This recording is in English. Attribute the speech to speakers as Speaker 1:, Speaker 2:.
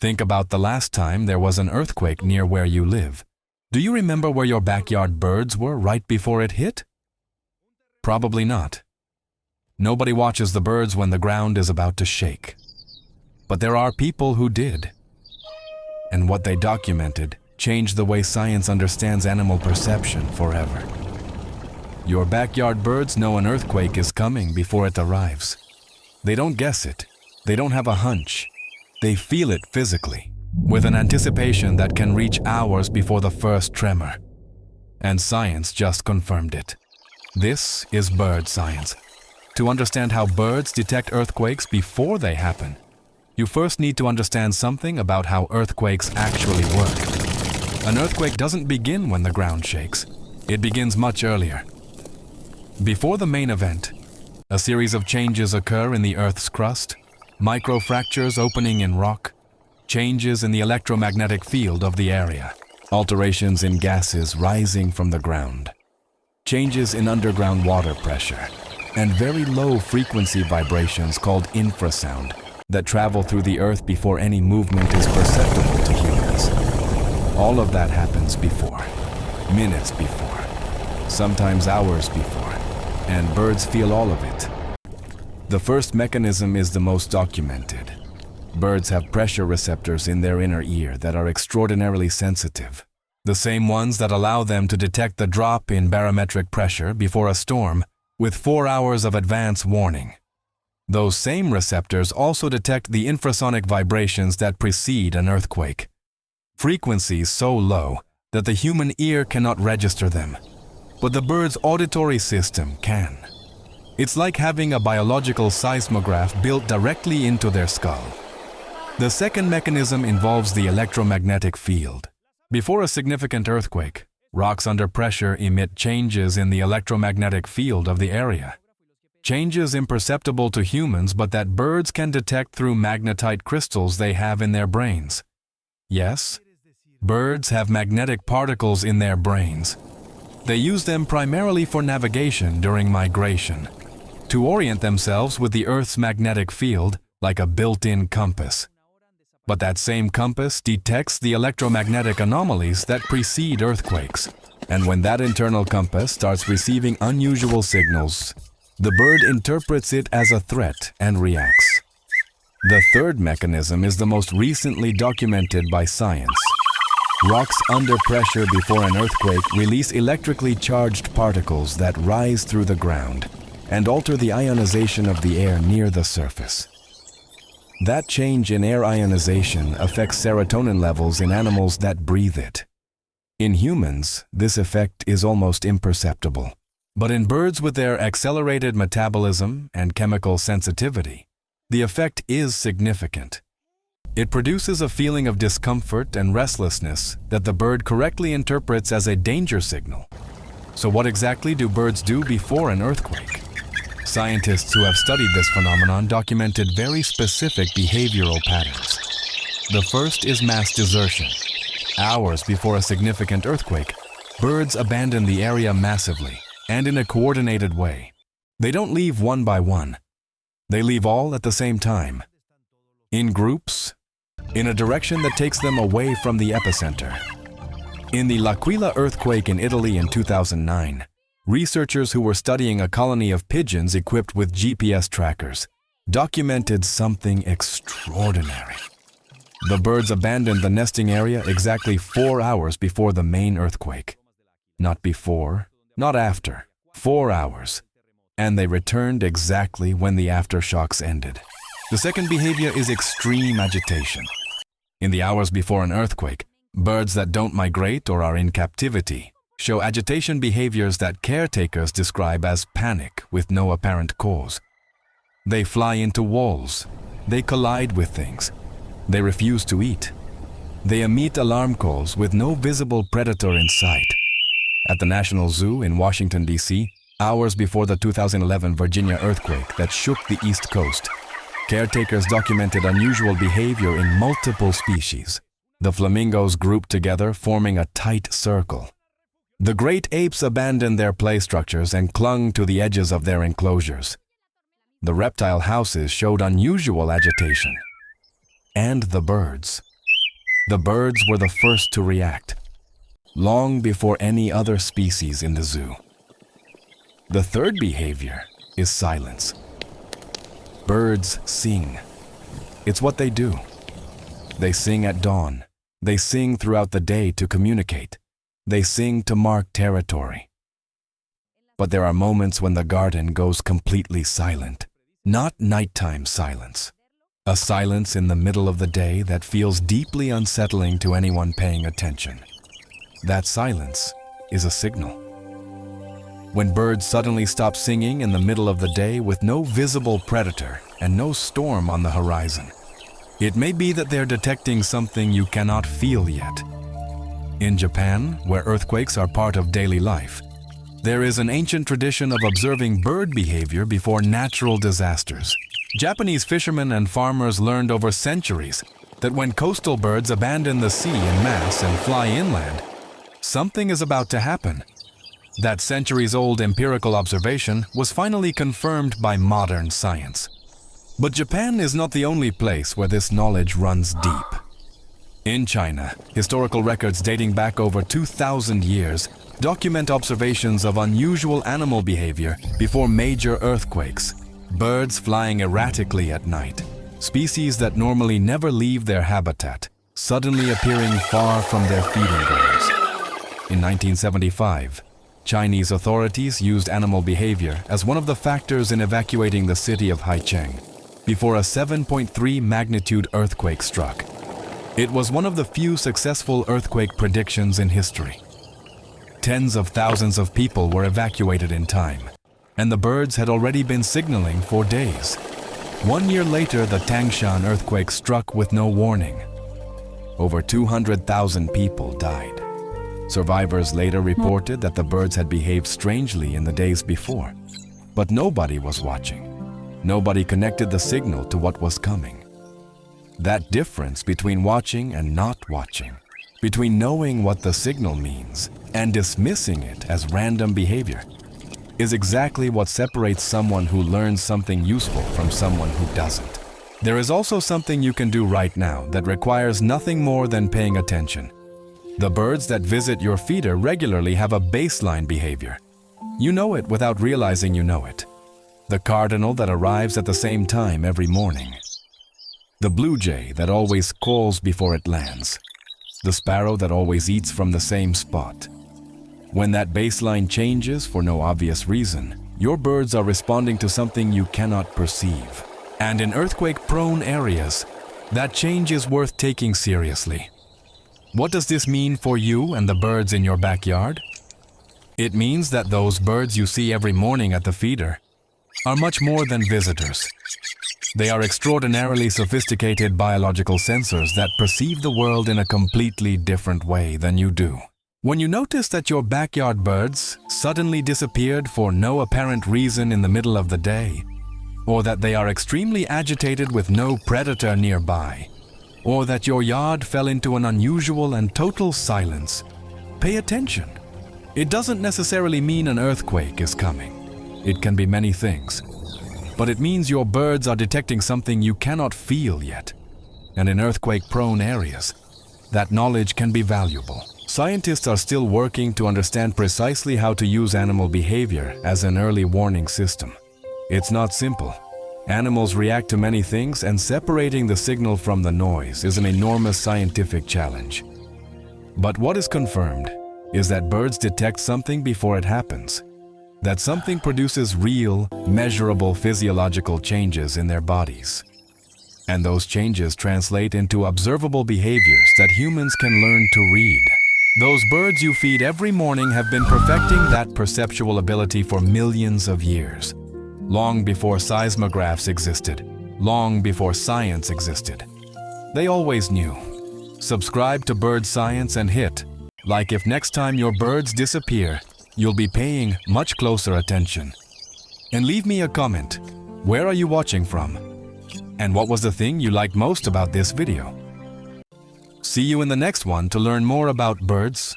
Speaker 1: Think about the last time there was an earthquake near where you live. Do you remember where your backyard birds were right before it hit? Probably not. Nobody watches the birds when the ground is about to shake. But there are people who did. And what they documented changed the way science understands animal perception forever. Your backyard birds know an earthquake is coming before it arrives. They don't guess it. They don't have a hunch. They feel it physically, with an anticipation that can reach hours before the first tremor. And science just confirmed it. This is bird science. To understand how birds detect earthquakes before they happen, you first need to understand something about how earthquakes actually work. An earthquake doesn't begin when the ground shakes. It begins much earlier. Before the main event, a series of changes occur in the Earth's crust, microfractures opening in rock, changes in the electromagnetic field of the area, alterations in gases rising from the ground, changes in underground water pressure, and very low frequency vibrations called infrasound that travel through the Earth before any movement is perceptible to humans. All of that happens before, minutes before, sometimes hours before, and birds feel all of it. The first mechanism is the most documented. Birds have pressure receptors in their inner ear that are extraordinarily sensitive, the same ones that allow them to detect the drop in barometric pressure before a storm with 4 hours of advance warning. Those same receptors also detect the infrasonic vibrations that precede an earthquake, frequencies so low that the human ear cannot register them, but the bird's auditory system can. It's like having a biological seismograph built directly into their skull. The second mechanism involves the electromagnetic field. Before a significant earthquake, rocks under pressure emit changes in the electromagnetic field of the area. Changes imperceptible to humans but that birds can detect through magnetite crystals they have in their brains. Yes, birds have magnetic particles in their brains. They use them primarily for navigation during migration, to orient themselves with the Earth's magnetic field like a built-in compass. But that same compass detects the electromagnetic anomalies that precede earthquakes. And when that internal compass starts receiving unusual signals, the bird interprets it as a threat and reacts. The third mechanism is the most recently documented by science. Rocks under pressure before an earthquake release electrically charged particles that rise through the ground and alter the ionization of the air near the surface. That change in air ionization affects serotonin levels in animals that breathe it. In humans, this effect is almost imperceptible. But in birds with their accelerated metabolism and chemical sensitivity, the effect is significant. It produces a feeling of discomfort and restlessness that the bird correctly interprets as a danger signal. So what exactly do birds do before an earthquake? Scientists who have studied this phenomenon documented very specific behavioral patterns. The first is mass desertion. Hours before a significant earthquake, birds abandon the area massively and in a coordinated way. They don't leave one by one. They leave all at the same time, in groups, in a direction that takes them away from the epicenter. In the L'Aquila earthquake in Italy in 2009, researchers who were studying a colony of pigeons equipped with GPS trackers documented something extraordinary. The birds abandoned the nesting area exactly 4 hours before the main earthquake. Not before, not after, 4 hours. And they returned exactly when the aftershocks ended. The second behavior is extreme agitation. In the hours before an earthquake, birds that don't migrate or are in captivity show agitation behaviors that caretakers describe as panic with no apparent cause. They fly into walls. They collide with things. They refuse to eat. They emit alarm calls with no visible predator in sight. At the National Zoo in Washington, D.C., hours before the 2011 Virginia earthquake that shook the East Coast, caretakers documented unusual behavior in multiple species. The flamingos grouped together, forming a tight circle. The great apes abandoned their play structures and clung to the edges of their enclosures. The reptile houses showed unusual agitation. And the birds. The birds were the first to react, long before any other species in the zoo. The third behavior is silence. Birds sing. It's what they do. They sing at dawn. They sing throughout the day to communicate. They sing to mark territory. But there are moments when the garden goes completely silent. Not nighttime silence. A silence in the middle of the day that feels deeply unsettling to anyone paying attention. That silence is a signal. When birds suddenly stop singing in the middle of the day with no visible predator and no storm on the horizon, it may be that they're detecting something you cannot feel yet. In Japan, where earthquakes are part of daily life, there is an ancient tradition of observing bird behavior before natural disasters. Japanese fishermen and farmers learned over centuries that when coastal birds abandon the sea en masse and fly inland, something is about to happen. That centuries-old empirical observation was finally confirmed by modern science. But Japan is not the only place where this knowledge runs deep. In China, historical records dating back over 2,000 years document observations of unusual animal behavior before major earthquakes. Birds flying erratically at night, species that normally never leave their habitat, suddenly appearing far from their feeding grounds. In 1975, Chinese authorities used animal behavior as one of the factors in evacuating the city of Haicheng before a 7.3 magnitude earthquake struck. It was one of the few successful earthquake predictions in history. Tens of thousands of people were evacuated in time, and the birds had already been signaling for days. 1 year later, the Tangshan earthquake struck with no warning. Over 200,000 people died. Survivors later reported that the birds had behaved strangely in the days before, but nobody was watching. Nobody connected the signal to what was coming. That difference between watching and not watching, between knowing what the signal means and dismissing it as random behavior, is exactly what separates someone who learns something useful from someone who doesn't. There is also something you can do right now that requires nothing more than paying attention. The birds that visit your feeder regularly have a baseline behavior. You know it without realizing you know it. The cardinal that arrives at the same time every morning. The blue jay that always calls before it lands. The sparrow that always eats from the same spot. When that baseline changes for no obvious reason, your birds are responding to something you cannot perceive. And in earthquake-prone areas, that change is worth taking seriously. What does this mean for you and the birds in your backyard? It means that those birds you see every morning at the feeder are much more than visitors. They are extraordinarily sophisticated biological sensors that perceive the world in a completely different way than you do. When you notice that your backyard birds suddenly disappeared for no apparent reason in the middle of the day, or that they are extremely agitated with no predator nearby, or that your yard fell into an unusual and total silence, pay attention. It doesn't necessarily mean an earthquake is coming. It can be many things. But it means your birds are detecting something you cannot feel yet. And in earthquake-prone areas, that knowledge can be valuable. Scientists are still working to understand precisely how to use animal behavior as an early warning system. It's not simple. Animals react to many things, and separating the signal from the noise is an enormous scientific challenge. But what is confirmed is that birds detect something before it happens. That something produces real, measurable physiological changes in their bodies. And those changes translate into observable behaviors that humans can learn to read. Those birds you feed every morning have been perfecting that perceptual ability for millions of years. Long before seismographs existed, long before science existed. They always knew. Subscribe to Bird Science and hit like if next time your birds disappear, you'll be paying much closer attention. And leave me a comment. Where are you watching from? And what was the thing you liked most about this video? See you in the next one to learn more about birds,